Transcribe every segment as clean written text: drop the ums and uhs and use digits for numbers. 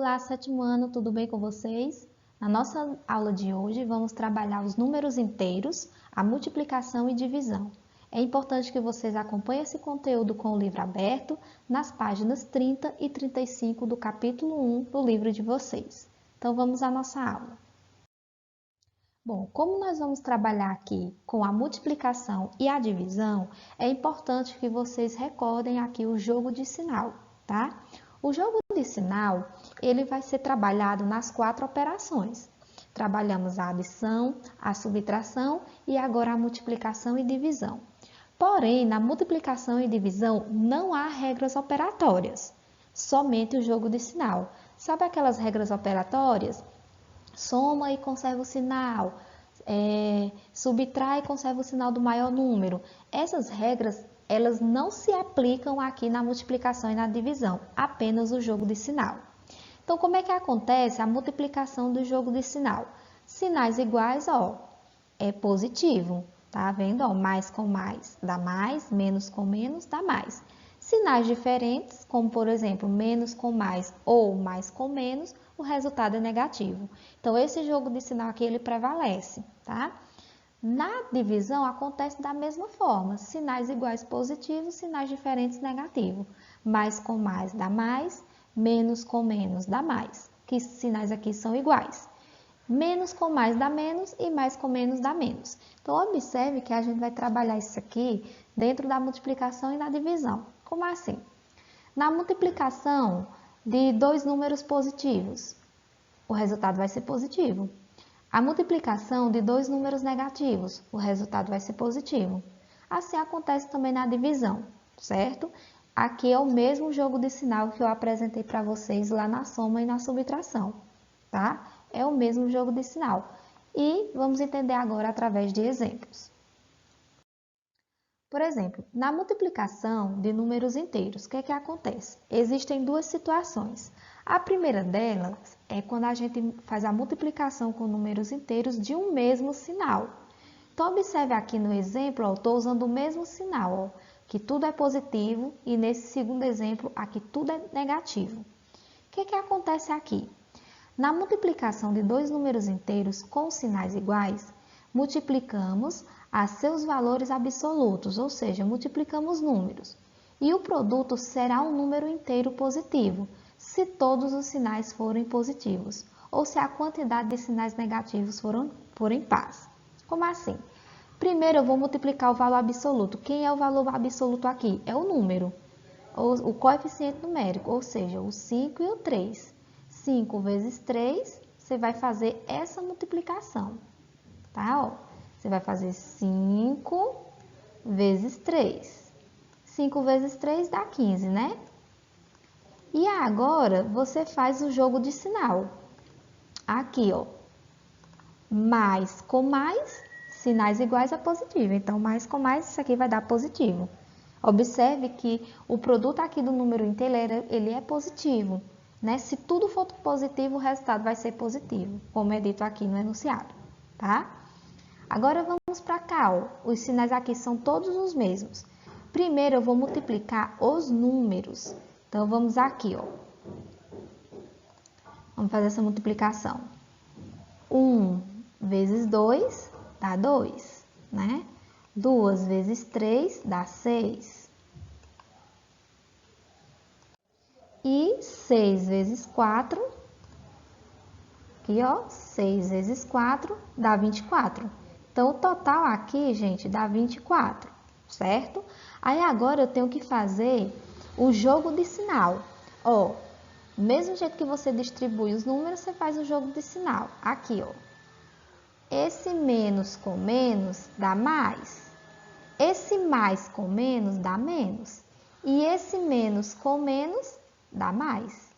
Olá, sétimo ano, tudo bem com vocês? Na nossa aula de hoje, vamos trabalhar os números inteiros, a multiplicação e divisão. É importante que vocês acompanhem esse conteúdo com o livro aberto nas páginas 30 e 35 do capítulo 1 do livro de vocês. Então, vamos à nossa aula. Bom, como nós vamos trabalhar aqui com a multiplicação e a divisão, é importante que vocês recordem aqui o jogo de sinal, tá? O jogo de sinal, ele vai ser trabalhado nas 4 operações. Trabalhamos a adição, a subtração e agora a multiplicação e divisão. Porém, na multiplicação e divisão não há regras operatórias, somente o jogo de sinal. Sabe aquelas regras operatórias? Soma e conserva o sinal, subtrai e conserva o sinal do maior número. Essas regras, elas não se aplicam aqui na multiplicação e na divisão, apenas o jogo de sinal. Então, como é que acontece a multiplicação do jogo de sinal? Sinais iguais, é positivo, tá vendo? Mais com mais dá mais, menos com menos dá mais. Sinais diferentes, como por exemplo, menos com mais ou mais com menos, o resultado é negativo. Então, esse jogo de sinal aqui, ele prevalece, tá? Na divisão, acontece da mesma forma. Sinais iguais positivos, sinais diferentes negativos. Mais com mais dá mais, menos com menos dá mais. Que sinais aqui são iguais. Menos com mais dá menos e mais com menos dá menos. Então, observe que a gente vai trabalhar isso aqui dentro da multiplicação e na divisão. Como assim? Na multiplicação de dois números positivos, o resultado vai ser positivo. A multiplicação de dois números negativos, o resultado vai ser positivo. Assim acontece também na divisão, certo? Aqui é o mesmo jogo de sinal que eu apresentei para vocês lá na soma e na subtração, tá? É o mesmo jogo de sinal. E vamos entender agora através de exemplos. Por exemplo, na multiplicação de números inteiros, o que é que acontece? Existem duas situações. A primeira delas é quando a gente faz a multiplicação com números inteiros de um mesmo sinal. Então, observe aqui no exemplo, estou usando o mesmo sinal, que tudo é positivo, e nesse segundo exemplo, aqui tudo é negativo. O que é que acontece aqui? Na multiplicação de dois números inteiros com sinais iguais, multiplicamos a seus valores absolutos, ou seja, multiplicamos números. E o produto será um número inteiro positivo, se todos os sinais forem positivos, ou se a quantidade de sinais negativos forem pares. Como assim? Primeiro eu vou multiplicar o valor absoluto. Quem é o valor absoluto aqui? É o número, o coeficiente numérico, ou seja, o 5 e o 3. 5 vezes 3, você vai fazer essa multiplicação, tá? Você vai fazer 5 vezes 3. 5 vezes 3 dá 15, né? E agora, você faz o jogo de sinal. Aqui, mais com mais, sinais iguais a positivo. Então, mais com mais, isso aqui vai dar positivo. Observe que o produto aqui do número inteiro, ele é positivo, né? Se tudo for positivo, o resultado vai ser positivo, como é dito aqui no enunciado, tá? Agora vamos para cá, os sinais aqui são todos os mesmos. Primeiro eu vou multiplicar os números. Então vamos aqui, Vamos fazer essa multiplicação. 1 vezes 2 dá 2, né? 2 vezes 3 dá 6. E 6 vezes 4, aqui, 6 vezes 4 dá 24. Então, o total aqui, gente, dá 24, certo? Aí, agora eu tenho que fazer o jogo de sinal. Mesmo jeito que você distribui os números, você faz o jogo de sinal. Aqui, esse menos com menos dá mais. Esse mais com menos dá menos. E esse menos com menos dá mais.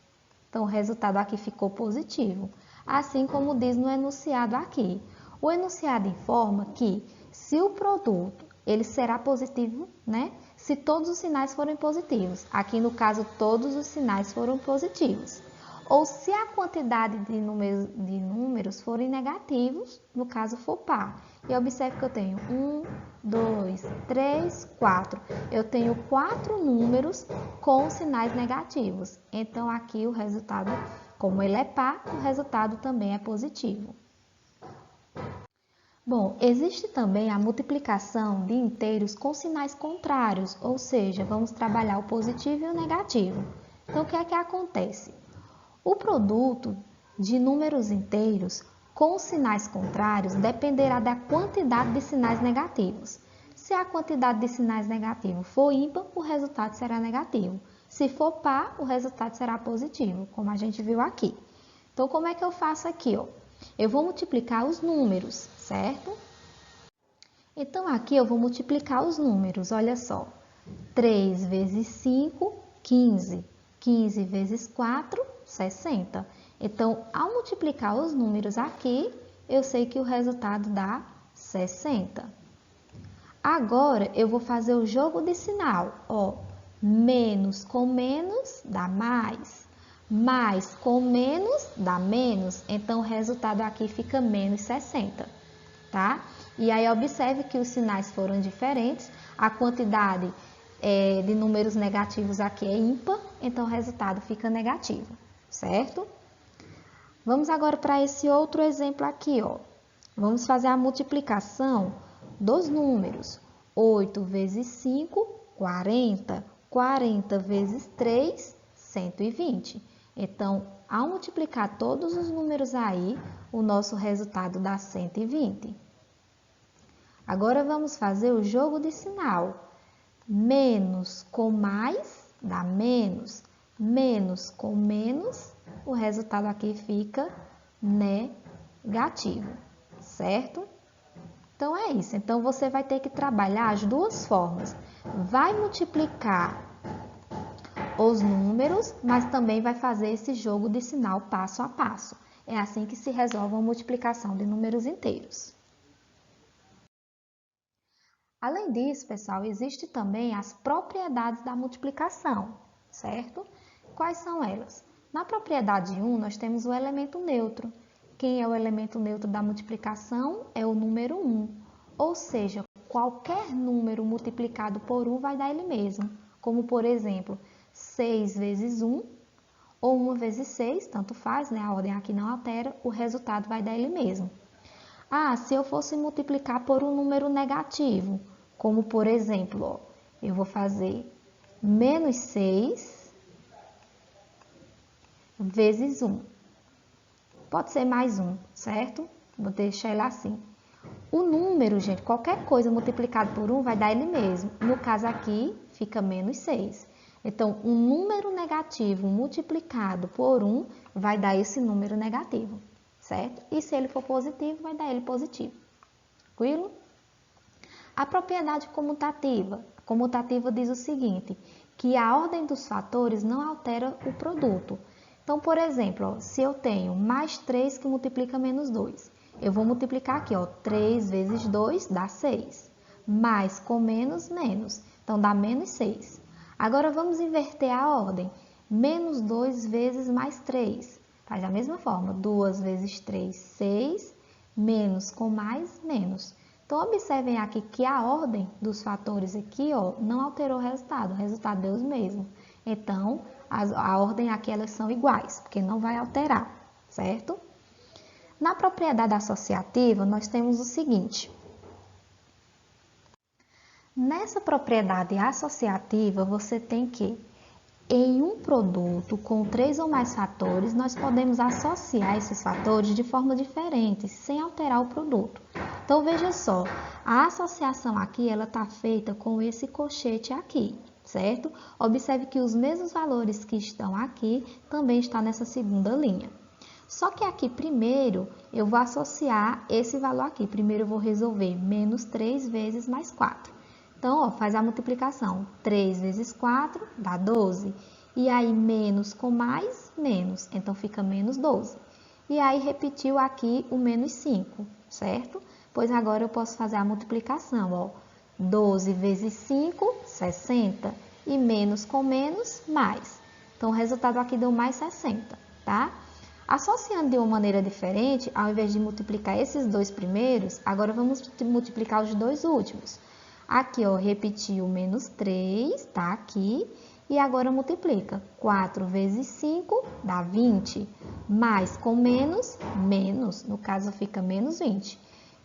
Então, o resultado aqui ficou positivo. Assim como diz no enunciado aqui. O enunciado informa que se o produto ele será positivo, né? Se todos os sinais forem positivos. Aqui no caso, todos os sinais foram positivos. Ou se a quantidade de números forem negativos, no caso for par. E observe que eu tenho 1, 2, 3, 4. Eu tenho 4 números com sinais negativos. Então, aqui o resultado Como ele é par, o resultado também é positivo. Bom, existe também a multiplicação de inteiros com sinais contrários, ou seja, vamos trabalhar o positivo e o negativo. Então, o que é que acontece? O produto de números inteiros com sinais contrários dependerá da quantidade de sinais negativos. Se a quantidade de sinais negativos for ímpar, o resultado será negativo. Se for par, o resultado será positivo, como a gente viu aqui. Então, como é que eu faço aqui, ó? Eu vou multiplicar os números, certo? Então, aqui eu vou multiplicar os números, olha só. 3 vezes 5, 15. 15 vezes 4, 60. Então, ao multiplicar os números aqui, eu sei que o resultado dá 60. Agora, eu vou fazer o jogo de sinal, ó. Menos com menos dá mais. Mais com menos dá menos. Então, o resultado aqui fica menos 60, tá? E aí, observe que os sinais foram diferentes. A quantidade de números negativos aqui é ímpar, então o resultado fica negativo, certo? Vamos agora para esse outro exemplo aqui, ó. Vamos fazer a multiplicação dos números. 8 vezes 5, 40. 40 vezes 3, 120. Então, ao multiplicar todos os números aí, o nosso resultado dá 120. Agora, vamos fazer o jogo de sinal. Menos com mais dá menos. Menos com menos, o resultado aqui fica negativo, certo? Então, é isso. Então, você vai ter que trabalhar as duas formas. Vai multiplicar os números, mas também vai fazer esse jogo de sinal passo a passo. É assim que se resolve a multiplicação de números inteiros. Além disso, pessoal, existe também as propriedades da multiplicação, certo? Quais são elas? Na propriedade 1, nós temos o elemento neutro. Quem é o elemento neutro da multiplicação? É o número 1. Ou seja, qualquer número multiplicado por 1 vai dar ele mesmo. Como, por exemplo, 6 vezes 1 ou 1 vezes 6, tanto faz, né? A ordem aqui não altera, o resultado vai dar ele mesmo. Ah, se eu fosse multiplicar por um número negativo, como por exemplo, ó, eu vou fazer menos 6 vezes 1. Pode ser mais 1, certo? Vou deixar ele assim. O número, gente, qualquer coisa multiplicado por 1 vai dar ele mesmo. No caso aqui, fica menos 6. Então, um número negativo multiplicado por 1 vai dar esse número negativo, certo? E se ele for positivo, vai dar ele positivo. Tranquilo? A propriedade comutativa. A comutativa diz o seguinte, que a ordem dos fatores não altera o produto. Então, por exemplo, ó, se eu tenho mais 3 que multiplica menos 2, eu vou multiplicar aqui, ó, 3 vezes 2 dá 6. Mais com menos, menos. Então, dá menos 6. Agora, vamos inverter a ordem. Menos 2 vezes mais 3. Faz da mesma forma. 2 vezes 3, 6. Menos com mais, menos. Então, observem aqui que a ordem dos fatores aqui, ó, não alterou o resultado deu os mesmos. Então, a ordem aqui, elas são iguais, porque não vai alterar, certo? Na propriedade associativa, nós temos o seguinte. Nessa propriedade associativa, você tem que, em um produto com 3 ou mais fatores, nós podemos associar esses fatores de forma diferente, sem alterar o produto. Então, veja só, a associação aqui, ela está feita com esse colchete aqui, certo? Observe que os mesmos valores que estão aqui, também estão nessa segunda linha. Só que aqui, primeiro, eu vou associar esse valor aqui. Primeiro, eu vou resolver menos 3 vezes mais 4. Então, ó, faz a multiplicação. 3 vezes 4 dá 12. E aí, menos com mais, menos. Então, fica menos 12. E aí, repetiu aqui o menos 5, certo? Pois agora eu posso fazer a multiplicação, ó. 12 vezes 5, 60. E menos com menos, mais. Então, o resultado aqui deu mais 60, tá? Associando de uma maneira diferente, ao invés de multiplicar esses dois primeiros, agora vamos multiplicar os dois últimos. Aqui, ó, repetiu o menos 3, tá aqui, E agora multiplica. 4 vezes 5 dá 20. Mais com menos, menos. No caso, fica menos 20.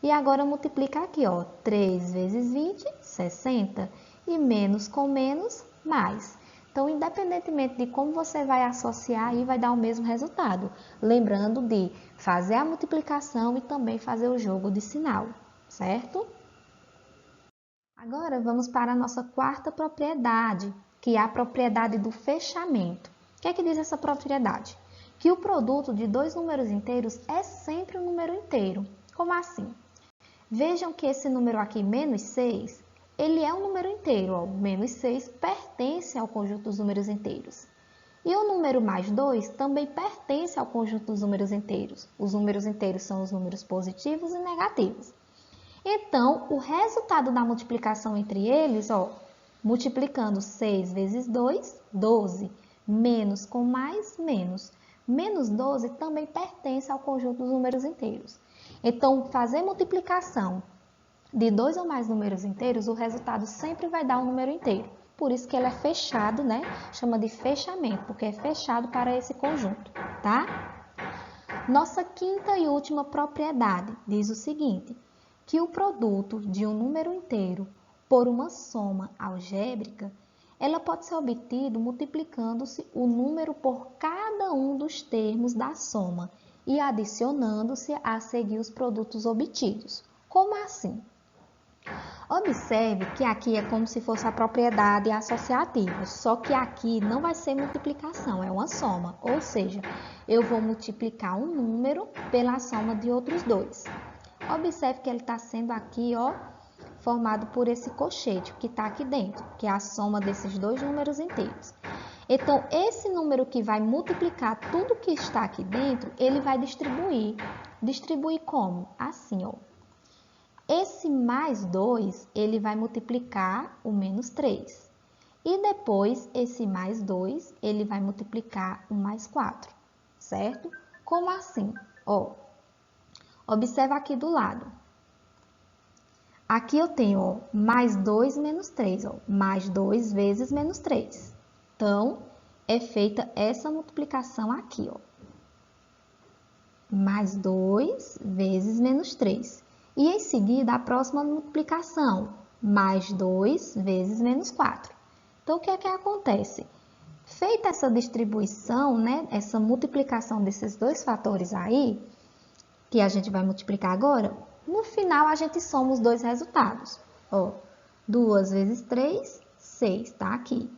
E agora multiplica aqui, ó. 3 vezes 20, 60. E menos com menos, mais. Então, independentemente de como você vai associar, aí vai dar o mesmo resultado. Lembrando de fazer a multiplicação e também fazer o jogo de sinal, certo? Agora, vamos para a nossa quarta propriedade, que é a propriedade do fechamento. O que é que diz essa propriedade? Que o produto de dois números inteiros é sempre um número inteiro. Como assim? Vejam que esse número aqui, menos 6, ele é um número inteiro. Ó. Menos 6 pertence ao conjunto dos números inteiros. E o número mais 2 também pertence ao conjunto dos números inteiros. Os números inteiros são os números positivos e negativos. Então, o resultado da multiplicação entre eles, ó, multiplicando 6 vezes 2, 12. Menos com mais, menos. Menos 12 também pertence ao conjunto dos números inteiros. Então, fazer multiplicação de dois ou mais números inteiros, o resultado sempre vai dar um número inteiro. Por isso que ele é fechado, né? Chama de fechamento, porque é fechado para esse conjunto, tá? Nossa quinta e última propriedade diz o seguinte, que o produto de um número inteiro por uma soma algébrica, ela pode ser obtido multiplicando-se o número por cada um dos termos da soma e adicionando-se a seguir os produtos obtidos. Como assim? Observe que aqui é como se fosse a propriedade associativa, só que aqui não vai ser multiplicação, é uma soma, ou seja, eu vou multiplicar um número pela soma de outros dois. Observe que ele está sendo aqui, ó, formado por esse colchete que está aqui dentro, que é a soma desses dois números inteiros. Então, esse número que vai multiplicar tudo que está aqui dentro, ele vai distribuir. Distribuir como? Assim, ó. Esse mais 2, ele vai multiplicar o menos 3. E depois, esse mais 2, ele vai multiplicar o mais 4, certo? Como assim? Ó, observa aqui do lado. Aqui eu tenho, ó, mais 2 menos 3, ó, mais 2 vezes menos 3. Então, é feita essa multiplicação aqui, ó. Mais 2 vezes menos 3. E em seguida, a próxima multiplicação, mais 2 vezes menos 4. Então, o que é que acontece? Feita essa distribuição, né, essa multiplicação desses dois fatores aí, que a gente vai multiplicar agora, no final a gente soma os dois resultados. Ó, 2 vezes 3, 6, tá aqui.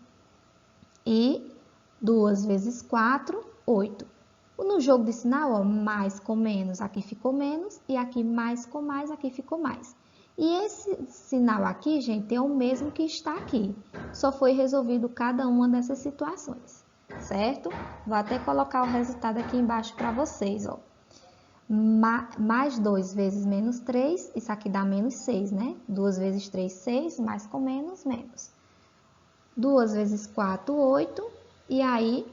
E 2 vezes 4, 8. No jogo de sinal, ó, mais com menos, aqui ficou menos, e aqui mais com mais, aqui ficou mais. E esse sinal aqui, gente, é o mesmo que está aqui. Só foi resolvido cada uma dessas situações, certo? Vou até colocar o resultado aqui embaixo para vocês, ó. Mais 2 vezes menos 3, isso aqui dá menos 6, né? 2 vezes 3, 6, mais com menos, menos. 2 vezes 4, 8, e aí,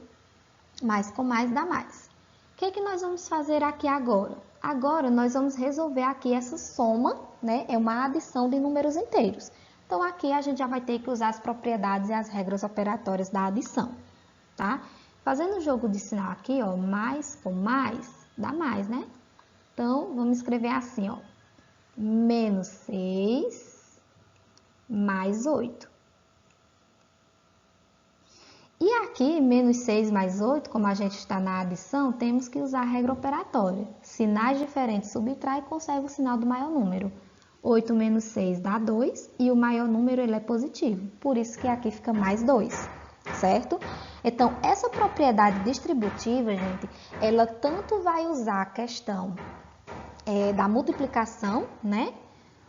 mais com mais dá mais. O que nós vamos fazer aqui agora? Agora, nós vamos resolver aqui essa soma, né? É uma adição de números inteiros. Então, aqui a gente já vai ter que usar as propriedades e as regras operatórias da adição, tá? Fazendo o jogo de sinal aqui, ó, mais com mais, dá mais, né? Então, vamos escrever assim, ó. Menos 6 mais 8. E aqui, menos 6 mais 8, como a gente está na adição, temos que usar a regra operatória. Sinais diferentes subtrai e conserva o sinal do maior número. 8 menos 6 dá 2 e o maior número ele é positivo. Por isso que aqui fica mais 2, certo? Então, essa propriedade distributiva, gente, ela tanto vai usar a questão da multiplicação, né,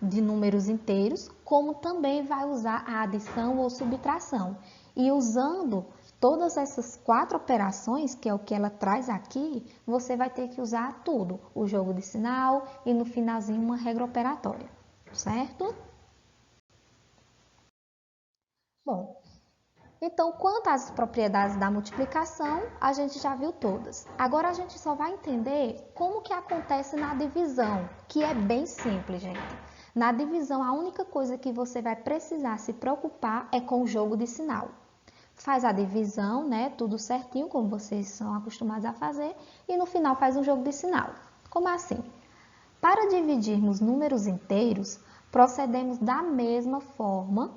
de números inteiros, como também vai usar a adição ou subtração. E usando todas essas 4 operações, que é o que ela traz aqui, você vai ter que usar tudo, o jogo de sinal e no finalzinho uma regra operatória, certo? Bom, então quanto às propriedades da multiplicação, a gente já viu todas. Agora a gente só vai entender como que acontece na divisão, que é bem simples, gente. Na divisão, a única coisa que você vai precisar se preocupar é com o jogo de sinal. faz a divisão, né? Tudo certinho, como vocês são acostumados a fazer, e no final faz um jogo de sinal. Como assim? Para dividirmos números inteiros, procedemos da mesma forma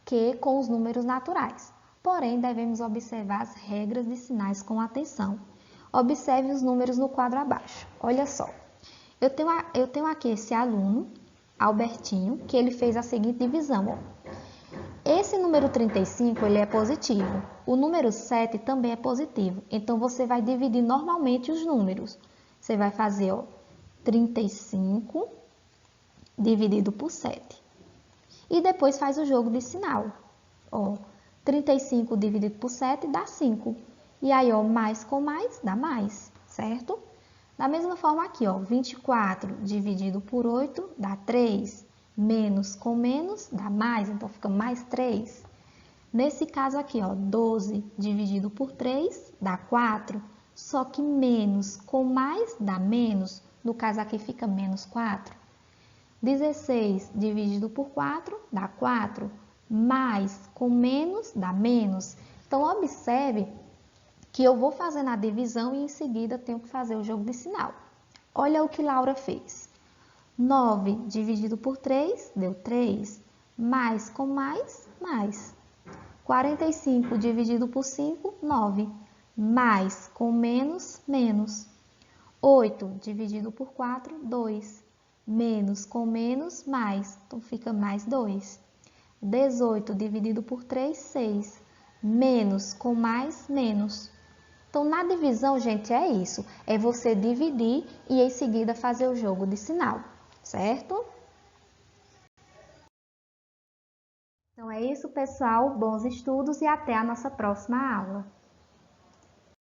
que com os números naturais. Porém, devemos observar as regras de sinais com atenção. Observe os números no quadro abaixo. Olha só. Eu tenho aqui esse aluno, Albertinho, que ele fez a seguinte divisão. Ó. Esse número 35, ele é positivo. O número 7 também é positivo. Então, você vai dividir normalmente os números. Você vai fazer, ó, 35 dividido por 7. E depois faz o jogo de sinal. Ó, 35 dividido por 7 dá 5. E aí, ó, mais com mais dá mais, certo? Da mesma forma aqui, ó, 24 dividido por 8 dá 3. Menos com menos dá mais, então fica mais 3. Nesse caso aqui, ó, 12 dividido por 3 dá 4. Só que menos com mais dá menos. No caso aqui fica menos 4. 16 dividido por 4 dá 4. Mais com menos dá menos. Então, observe que eu vou fazendo a divisão e em seguida tenho que fazer o jogo de sinal. Olha o que Laura fez. 9 dividido por 3 deu 3. Mais com mais, mais. 45 dividido por 5, 9. Mais com menos, menos. 8 dividido por 4, 2. Menos com menos, mais. Então, fica mais 2. 18 dividido por 3, 6. Menos com mais, menos. Então, na divisão, gente, é isso. É você dividir e em seguida fazer o jogo de sinal, certo? Então, é isso, pessoal. Bons estudos e até a nossa próxima aula.